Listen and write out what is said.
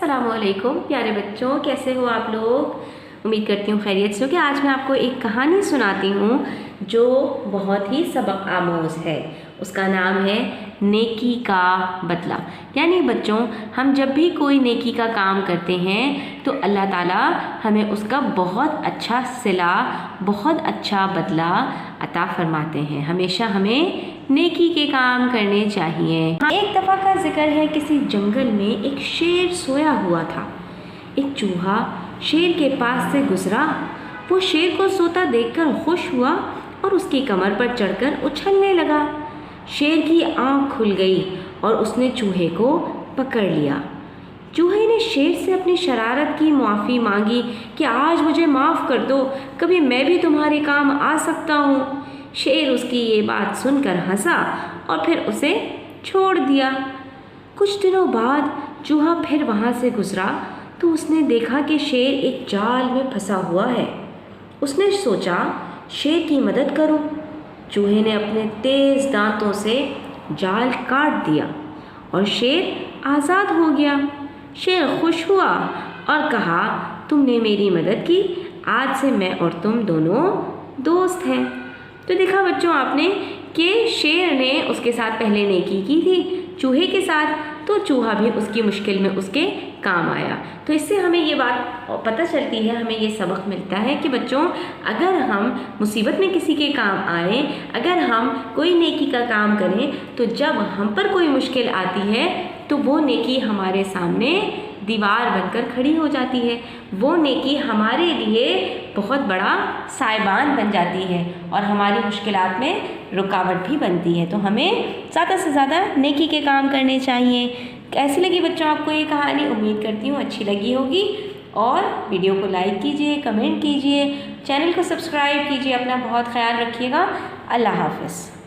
अस्सलाम वालेकुम प्यारे बच्चों, कैसे हो आप लोग। उम्मीद करती हूँ खैरियत से हो। कि आज मैं आपको एक कहानी सुनाती हूँ जो बहुत ही सबक आमोज़ है। उसका नाम है नेकी का बदला। यानी बच्चों, हम जब भी कोई नेकी का काम करते हैं तो अल्लाह ताला हमें उसका बहुत अच्छा सिला, बहुत अच्छा बदला अता फरमाते हैं। हमेशा हमें नेकी के काम करने चाहिए। एक दफ़ा का जिक्र है, किसी जंगल में एक शेर सोया हुआ था। एक चूहा शेर के पास से गुजरा। वो शेर को सोता देखकर खुश हुआ और उसकी कमर पर चढ़कर उछलने लगा। शेर की आंख खुल गई और उसने चूहे को पकड़ लिया। चूहे ने शेर से अपनी शरारत की माफ़ी मांगी कि आज मुझे माफ़ कर दो, कभी मैं भी तुम्हारे काम आ सकता हूँ। शेर उसकी ये बात सुनकर हंसा और फिर उसे छोड़ दिया। कुछ दिनों बाद चूहा फिर वहाँ से गुजरा तो उसने देखा कि शेर एक जाल में फंसा हुआ है। उसने सोचा शेर की मदद करूं। चूहे ने अपने तेज़ दांतों से जाल काट दिया और शेर आज़ाद हो गया। शेर खुश हुआ और कहा, तुमने मेरी मदद की, आज से मैं और तुम दोनों दोस्त हैं। तो देखा बच्चों आपने कि शेर ने उसके साथ पहले नेकी की थी चूहे के साथ, तो चूहा भी उसकी मुश्किल में उसके काम आया। तो इससे हमें ये बात पता चलती है, हमें ये सबक मिलता है कि बच्चों, अगर हम मुसीबत में किसी के काम आए, अगर हम कोई नेकी का काम करें, तो जब हम पर कोई मुश्किल आती है तो वो नेकी हमारे सामने दीवार बनकर खड़ी हो जाती है। वो नेकी हमारे लिए बहुत बड़ा साइबान बन जाती है और हमारी मुश्किलात में रुकावट भी बनती है। तो हमें ज़्यादा से ज़्यादा नेकी के काम करने चाहिए। कैसी लगी बच्चों आपको ये कहानी? उम्मीद करती हूँ अच्छी लगी होगी। और वीडियो को लाइक कीजिए, कमेंट कीजिए, चैनल को सब्सक्राइब कीजिए। अपना बहुत ख्याल रखिएगा। अल्लाह हाफ़िज़।